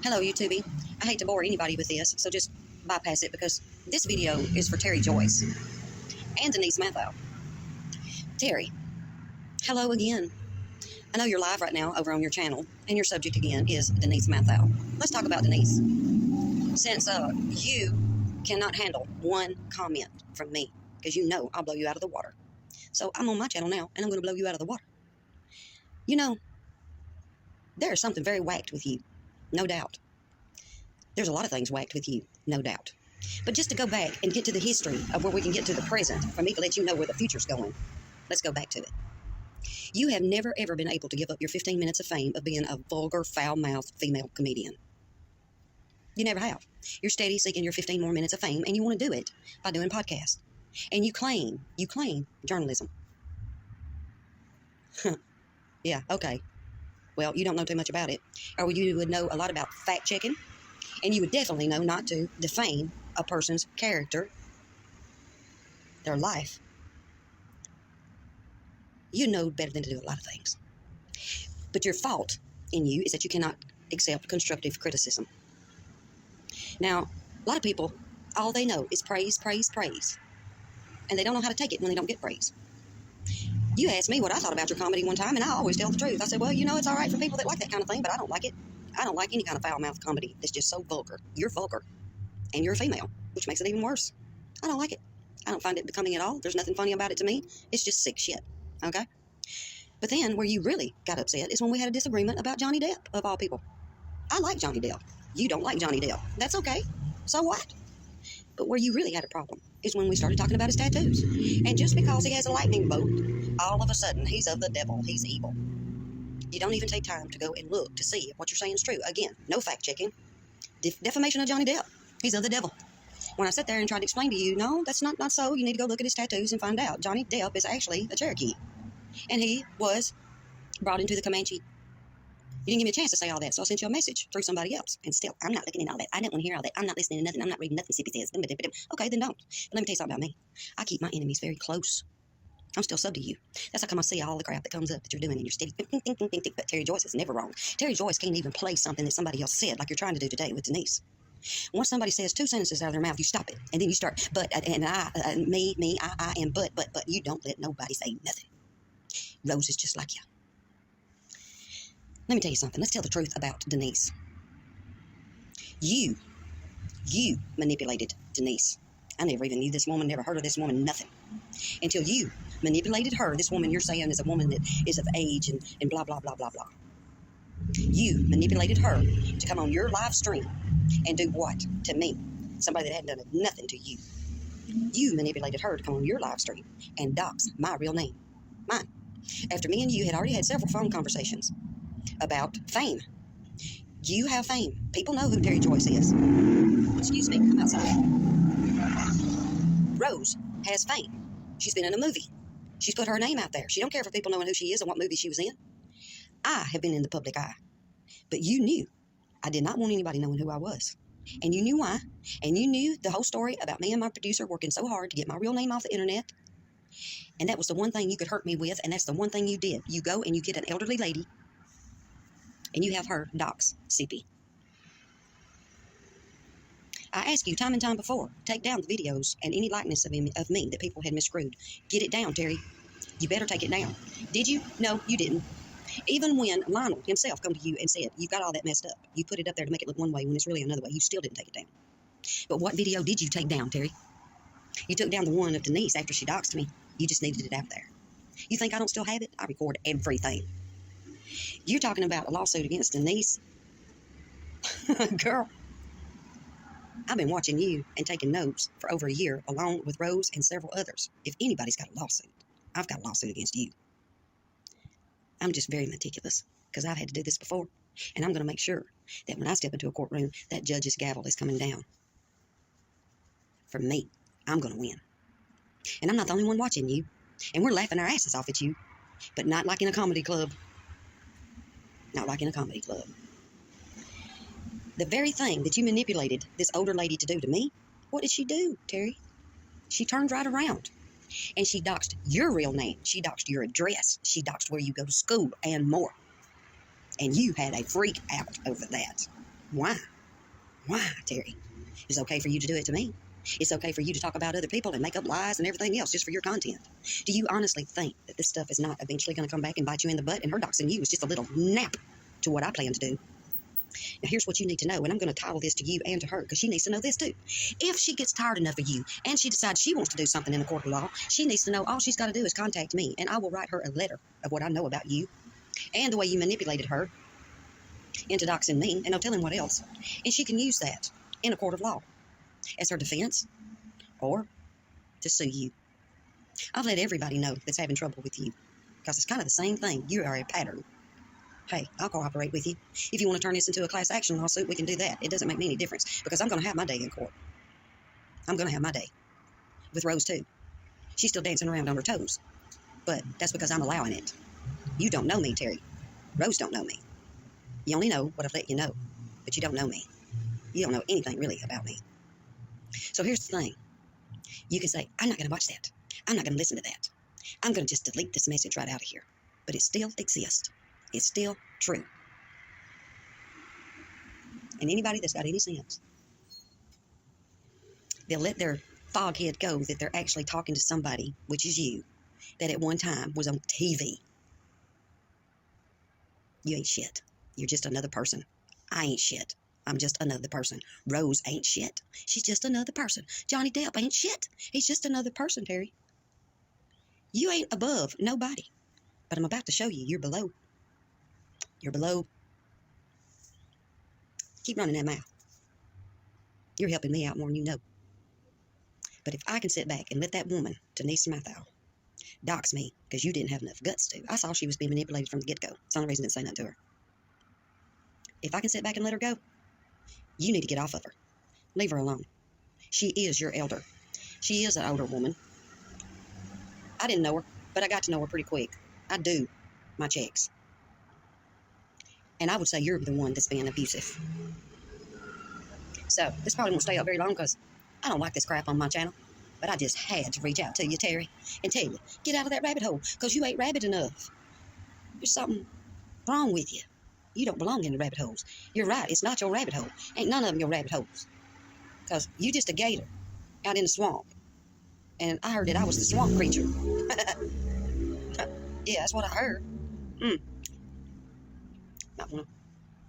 Hello, YouTube. I hate to bore anybody with this, so just bypass it because this video is for Terry Joyce and Denise Matho. Terry, hello again. I know you're live right now over on your channel, and your subject again is Denise Matho. Let's talk about Denise. Since you cannot handle one comment from me, because you know I'll blow you out of the water. So I'm on my channel now, and I'm going to blow you out of the water. You know, there is something very whacked with you, no doubt. There's a lot of things whacked with you, no doubt. But just to go back and get to the history of where we can get to the present, for me to let you know where the future's going, let's go back to it. You have never, ever been able to give up your 15 minutes of fame of being a vulgar, foul-mouthed female comedian. You never have. You're steady seeking your 15 more minutes of fame, and you want to do it by doing podcasts. And you claim journalism. Yeah, okay. Well, you don't know too much about it. Or you would know a lot about fact-checking, and you would definitely know not to defame a person's character, their life. You know better than to do a lot of things. But your fault in you is that you cannot accept constructive criticism. Now, a lot of people, all they know is praise, praise, praise. And they don't know how to take it when they don't get praise. You asked me what I thought about your comedy one time, and I always tell the truth. I said, well, you know, it's all right for people that like that kind of thing, but I don't like it. I don't like any kind of foul-mouthed comedy that's just so vulgar. You're vulgar, and you're a female, which makes it even worse. I don't like it. I don't find it becoming at all. There's nothing funny about it to me. It's just sick shit, okay? But then where you really got upset is when we had a disagreement about Johnny Depp, of all people. I like Johnny Depp. You don't like Johnny Depp. That's okay. So what? But where you really had a problem is when we started talking about his tattoos. And just because he has a lightning bolt, all of a sudden he's of the devil. He's evil. You don't even take time to go and look to see if what you're saying is true. Again, no fact-checking. Defamation of Johnny Depp. He's of the devil. When I sat there and tried to explain to you, no, that's not so. You need to go look at his tattoos and find out. Johnny Depp is actually a Cherokee. And he was brought into the Comanche. You didn't give me a chance to say all that, so I sent you a message through somebody else. And still, I'm not looking at all that. I don't want to hear all that. I'm not listening to nothing. I'm not reading nothing Sippy says. Okay, then don't. But let me tell you something about me. I keep my enemies very close. I'm still sub to you. That's how come I see all the crap that comes up that you're doing, and you're steady think. But Terry Joyce is never wrong. Terry Joyce can't even play something that somebody else said, like you're trying to do today with Denise. Once somebody says two sentences out of their mouth, you stop it, and then you start, but, and I, and but, you don't let nobody say nothing. Rose is just like you. Let me tell you something. Let's tell the truth about Denise. You manipulated Denise. I never even knew this woman, never heard of this woman, nothing. Until you manipulated her. This woman you're saying is a woman that is of age and blah, blah, blah, blah, blah. You manipulated her to come on your live stream and do what to me? Somebody that hadn't done nothing to you. You manipulated her to come on your live stream and dox my real name. Mine. After me and you had already had several phone conversations about fame. You have fame. People know who Terry Joyce is. Excuse me, I'm outside. Rose has fame. She's been in a movie. She's put her name out there. She don't care for people knowing who she is and what movie she was in. I have been in the public eye. But you knew I did not want anybody knowing who I was. And you knew why. And you knew the whole story about me and my producer working so hard to get my real name off the internet. And that was the one thing you could hurt me with, and that's the one thing you did. You go and you get an elderly lady, and you have her dox Sippy. I asked you time and time before, take down the videos and any likeness of me that people had miscrewed. Get it down, Terry. You better take it down. Did you? No, you didn't. Even when Lionel himself come to you and said, you've got all that messed up. You put it up there to make it look one way when it's really another way. You still didn't take it down. But what video did you take down, Terry? You took down the one of Denise after she doxed me. You just needed it out there. You think I don't still have it? I record everything. You're talking about a lawsuit against Denise. Girl, I've been watching you and taking notes for over a year, along with Rose and several others. If anybody's got a lawsuit, I've got a lawsuit against you. I'm just very meticulous because I've had to do this before. And I'm going to make sure that when I step into a courtroom, that judge's gavel is coming down. For me, I'm going to win. And I'm not the only one watching you. And we're laughing our asses off at you. But not like in a comedy club. Not like in a comedy club. The very thing that you manipulated this older lady to do to me, what did she do, Terry? She turned right around. And she doxed your real name. She doxed your address. She doxed where you go to school and more. And you had a freak out over that. Why? Why, Terry? It's okay for you to do it to me. It's okay for you to talk about other people and make up lies and everything else just for your content. Do you honestly think that this stuff is not eventually going to come back and bite you in the butt? And her doxing you is just a little nap to what I plan to do. Now, here's what you need to know, and I'm going to title this to you and to her because she needs to know this too. If she gets tired enough of you and she decides she wants to do something in the court of law, she needs to know all she's got to do is contact me, and I will write her a letter of what I know about you and the way you manipulated her into doxing me, and no telling what else. And she can use that in a court of law as her defense or to sue you. I've let everybody know that's having trouble with you because it's kind of the same thing. You are a pattern. Hey, I'll cooperate with you. If you want to turn this into a class action lawsuit, we can do that. It doesn't make me any difference because I'm going to have my day in court. I'm going to have my day. With Rose, too. She's still dancing around on her toes. But that's because I'm allowing it. You don't know me, Terry. Rose don't know me. You only know what I've let you know, but you don't know me. You don't know anything really about me. So here's the thing. You can say, I'm not going to watch that. I'm not going to listen to that. I'm going to just delete this message right out of here. But it still exists. It's still true. And anybody that's got any sense, they'll let their foghead go that they're actually talking to somebody, which is you, that at one time was on TV. You ain't shit. You're just another person. I ain't shit. I'm just another person. Rose ain't shit. She's just another person. Johnny Depp ain't shit. He's just another person, Terry. You ain't above nobody. But I'm about to show you you're below. You're below. Keep running that mouth. You're helping me out more than you know. But if I can sit back and let that woman, Denise Mathau, dox me because you didn't have enough guts to. I saw she was being manipulated from the get-go. It's the only reason I didn't say nothing to her. If I can sit back and let her go, you need to get off of her. Leave her alone. She is your elder. She is an older woman. I didn't know her, but I got to know her pretty quick. I do my checks. And I would say you're the one that's being abusive. So, this probably won't stay up very long because I don't like this crap on my channel. But I just had to reach out to you, Terry, and tell you, get out of that rabbit hole because you ain't rabbit enough. There's something wrong with you. You don't belong in the rabbit holes. You're right, it's not your rabbit hole. Ain't none of them your rabbit holes. Because you just a gator out in the swamp. And I heard that I was the swamp creature. Yeah, that's what I heard. Might want to